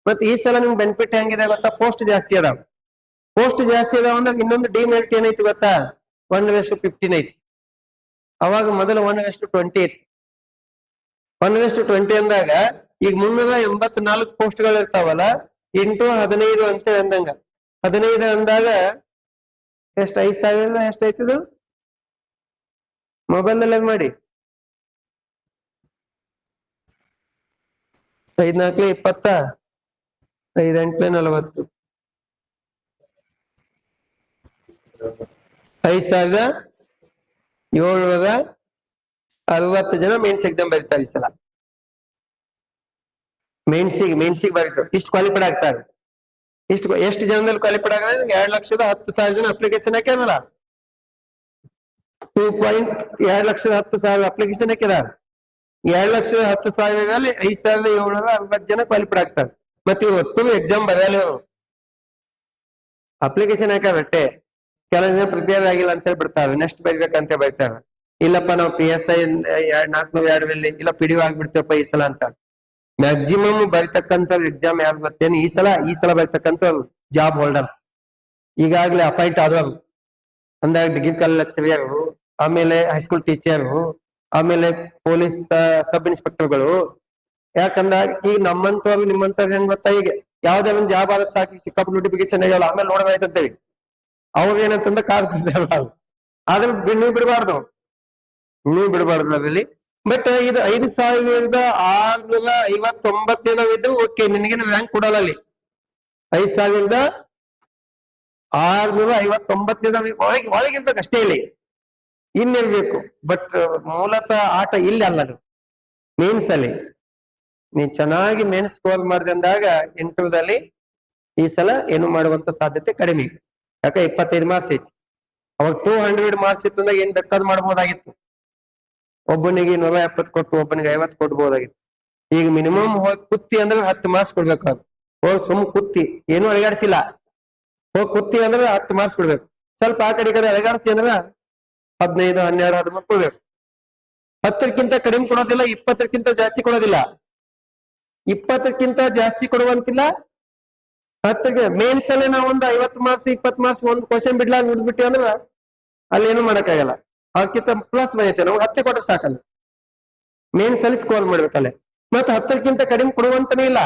ಮತ್ತೆ ಈ ಸಲ ನಿಮ್ಗೆ ಬೆನಿಫಿಟ್ ಹೆಂಗಿದೆ ಗೊತ್ತಾ ಪೋಸ್ಟ್ ಜಾಸ್ತಿ ಅದಾವ ಅಂದ್ರೆ ಇನ್ನೊಂದು ಡಿಮೆರಿಟ್ ಏನೈತಿ ಗೊತ್ತಾ 1:15 ಐತಿ ಅವಾಗ ಮೊದಲು 1:20 ಐತಿ 1:20 ಅಂದಾಗ ಈಗ 384 ಪೋಸ್ಟ್ಗಳು ಇರ್ತಾವಲ್ಲ ಇಂಟು 15 ಅಂತ ಅಂದಂಗ 15 ಅಂದಾಗ ಎಷ್ಟು 5,000 ಎಷ್ಟಾಯ್ತದು ಮೊಬೈಲ್ ನಲ್ಲಿ ಮಾಡಿ 5 4 20 5 8 40 5,760 ಜನ ಮೇನ್ಸ್ ಎಕ್ಸಾಮ್ ಬರೀತಾರೆ ಈ ಸಲ ಮೇನ್ಸಿಗೆ ಬರೀತಾರೆ ಇಷ್ಟು ಕ್ವಾಲಿಫೈಡ್ ಆಗ್ತಾರೆ ಎಷ್ಟು ಜನದಲ್ಲಿ ಕ್ವಾಲಿಫೈಡ್ ಆಗ 2,10,000 ಜನ ಅಪ್ಲಿಕೇಶನ್ ಹಾಕ್ಯಾರಲ್ಲ 2,210,000 ಅಪ್ಲಿಕೇಶನ್ ಹಾಕಿದಾರ 2,10,000ದಲ್ಲಿ 5,760 ಜನ ಕ್ವಾಲಿಫೈಡ್ ಆಗ್ತಾರೆ ಮತ್ತೆ ಇವತ್ತು ಎಕ್ಸಾಮ್ ಬರೆಯಲ್ಲ ಅಪ್ಲಿಕೇಶನ್ ಹಾಕಬಟ್ಟೆ ಕೆಲವು ಜನ ಪ್ರಿಪೇರ್ ಆಗಿಲ್ಲ ಅಂತ ಹೇಳಿ ಬಿಡ್ತಾವೆ ನೆಕ್ಸ್ಟ್ ಬರಿಬೇಕಂತ ಬರೀತಾವೆ ಇಲ್ಲಪ್ಪ ನಾವು PSI 402 ಇಲ್ಲ PDO ಆಗ್ಬಿಡ್ತೇವಪ್ಪ ಈ ಸಲ ಅಂತ ಮ್ಯಾಕ್ಸಿಮಮ್ ಬರಿತಕ್ಕಂತ ಎಕ್ಸಾಮ್ ಯಾರು ಬರ್ತೇನೆ ಈ ಸಲ ಬರ್ತಕ್ಕಂಥ ಜಾಬ್ ಹೋಲ್ಡರ್ಸ್ ಈಗಾಗ್ಲೇ ಅಪಾಯಿಂಟ್ ಆದವರು ಅಂದಾಗ ಡಿಗ್ರಿ ಕಾಲೇಜ್ ಲೆಕ್ಚರರು ಆಮೇಲೆ ಹೈಸ್ಕೂಲ್ ಟೀಚರು ಆಮೇಲೆ ಪೊಲೀಸ್ ಸಬ್ ಇನ್ಸ್ಪೆಕ್ಟರ್ಗಳು ಯಾಕಂದಾಗ ಈಗ ನಮ್ಮಂತವ್ರು ನಿಮ್ಮಂತವ್ರು ಹೆಂಗ್ ಗೊತ್ತಾ ಈಗ ಯಾವ್ದೇ ಒಂದು ಜಾಬ್ ಆದ್ರೆ ಸಾಕಿ ಸಿಕ್ಕಾಪಟ್ಟೆ ನೋಟಿಫಿಕೇಶನ್ ಆಗ್ಯಾವಲ್ಲ ಆಮೇಲೆ ನೋಡೋದಾಯ್ತಂತೇಳಿ ಅವ್ರು ಏನಂತಂದ್ರೆ ಕಾದ್ ಬಿಡ್ತಾರಲ್ಲ ಆದ್ರೆ ನೀವು ಬಿಡಬಾರ್ದು ಅದ್ರಲ್ಲಿ ಬಟ್ ಇದು 5,659 ಇದ್ದು ಓಕೆ ನಿನಗೆ ರ್ಯಾಂಕ್ ಕೊಡಲ್ಲ ಅಲ್ಲಿ 5,659 ಒಳಗಿರ್ಬೇಕು ಅಷ್ಟೇ ಇಲ್ಲಿ ಇನ್ನಿರ್ಬೇಕು ಬಟ್ ಮೂಲತಃ ಆಟ ಇಲ್ಲಿ ಅಲ್ಲ ಅದು ಮೇನ್ಸ್ ಅಲ್ಲಿ ನೀ ಚೆನ್ನಾಗಿ ಮೇನ್ ಸ್ಕೋರ್ ಮಾಡಿದೆ ಅಂದಾಗ ಇಂಟರ್ವ್ಯೂದಲ್ಲಿ ಈ ಸಲ ಏನು ಮಾಡುವಂತ ಸಾಧ್ಯತೆ ಕಡಿಮೆ ಯಾಕೆ 25 ಮಾರ್ಕ್ಸ್ ಐತಿ ಅವಾಗ 200 ಮಾರ್ಕ್ಸ್ ಇತ್ತು ಅಂದಾಗ ಏನ್ ಬೇಕಾದ್ ಮಾಡ್ಬೋದಾಗಿತ್ತು ಒಬ್ಬನಿಗೆ 170 ಕೊಟ್ಟು ಒಬ್ಬನಿಗೆ 50 ಕೊಡ್ಬೋದಾಗಿತ್ತು ಈಗ ಮಿನಿಮಮ್ ಹೋಗಿ ಕುತ್ತಿ ಅಂದ್ರೆ 10 ಮಾರ್ಕ್ಸ್ ಕೊಡ್ಬೇಕು ಹೋಗಿ ಸುಮ್ ಕುತ್ತಿ ಏನು ಅಳಗಾಡಿಸಿಲ್ಲ ಹೋಗಿ ಕುತ್ತಿ ಅಂದ್ರೆ 10 ಮಾರ್ಕ್ಸ್ ಕೊಡ್ಬೇಕು ಸ್ವಲ್ಪ ಆ ಕಡೆ ಅಳಗಾಡಿಸ್ತಿ ಅಂದ್ರೆ 15 12 13 ಕೊಡ್ಬೇಕು 10ಕ್ಕಿಂತ ಕಡಿಮೆ ಕೊಡೋದಿಲ್ಲ 20ಕ್ಕಿಂತ ಜಾಸ್ತಿ ಕೊಡೋದಿಲ್ಲ 20ಕ್ಕಿಂತ ಜಾಸ್ತಿ ಕೊಡುವಂತಿಲ್ಲ 10ಗೆ ಮೇನ್ಸ್ ಅಲ್ಲಿ ನಾವು ಒಂದು 50 ಮಾರ್ಕ್ಸ್ 20 ಮಾರ್ಕ್ಸ್ ಒಂದು ಕ್ವಶನ್ ಬಿಡ್ಲಾ ನೋಡ್ಬಿಟ್ಟಿ ಅಂದ್ರೆ ಅಲ್ಲಿ ಏನು ಮಾಡಕ್ಕಾಗಲ್ಲ ಅದಕ್ಕಿಂತ ಪ್ಲಸ್ ಬಂದೈತೆ ನಾವು 10 ಕೊಟ್ಟರೆ ಸಾಕಲ್ಲ ಮೇನ್ಸ್ ಅಲ್ಲಿ ಸ್ಕೋರ್ ಮಾಡ್ಬೇಕಲ್ಲೇ ಮತ್ತೆ 10ಕ್ಕಿಂತ ಕಡಿಮೆ ಕೊಡುವಂತನೂ ಇಲ್ಲ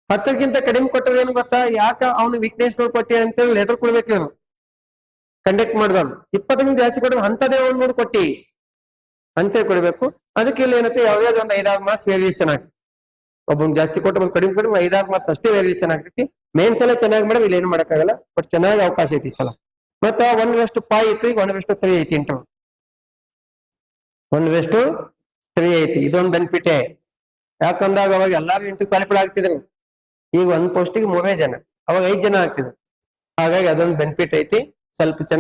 10ಕ್ಕಿಂತ ಕಡಿಮೆ ಕೊಟ್ಟರೆ ಏನು ಗೊತ್ತಾ ಯಾಕ ಅವ್ನು ವೀಕ್ನೆಸ್ ಕೊಟ್ಟಿ ಅಂತೇಳಿ ಲೆಟರ್ ಕೊಡ್ಬೇಕು ಇವನು ಕಂಡಕ್ಟ್ ಮಾಡಿದವನು 20ಕ್ಕಿಂತ ಜಾಸ್ತಿ ಕೊಡಬೇಕು ಅಂತದೇ ಅವ್ನು ನೋಡಿ ಕೊಟ್ಟಿ ಅಂತೇಳಿ ಕೊಡ್ಬೇಕು ಅದಕ್ಕೆ ಇಲ್ಲಿ ಏನಂತೆ ಯಾವ್ಯಾವ್ದು ಒಂದು 5-6 ಮಾರ್ಕ್ಸ್ ವೇರಿಯೇಷನ್ ಆಗ್ತದೆ ಒಬ್ಬನ್ ಜಾಸ್ತಿ ಕೊಟ್ಟು ಒಂದು ಕಡಿಮೆ 5-6 ಮಾರ್ಕ್ಸ್ ಅಷ್ಟೇ ವೇರಿಯೇಷನ್ ಆಗ್ತೈತಿ ಮೇನ್ಸ್ ಎಲ್ಲ ಚೆನ್ನಾಗಿ ಮಾಡಿದ್ರೆ ಇಲ್ಲಿ ಏನು ಮಾಡಕ್ಕಾಗಲ್ಲ ಬಟ್ ಚೆನ್ನಾಗಿ ಅವಕಾಶ ಐತಿ ಈ ಸಲ ಮತ್ತ 1:5 ಇತ್ತು ಈಗ 1:3 ಐತಿ ಇಂಟು 1:3 ಐತಿ ಇದೊಂದು ಬೆನಿಫಿಟೇ ಯಾಕಂದಾಗ ಅವಾಗ ಎಲ್ಲಾರು ಇಂಟು ಕ್ವಾಲಿಫೈಡ್ ಆಗ್ತಿದ್ರು ಈಗ ಒಂದ್ ಪೋಸ್ಟಿಗೆ 3 ಜನ ಅವಾಗ 5 ಜನ ಆಗ್ತಿದ್ರು ಹಾಗಾಗಿ ಅದೊಂದು ಬೆನಿಫಿಟ್ ಐತಿ ಸ್ವಲ್ಪ ಚೆನ್ನಾಗಿ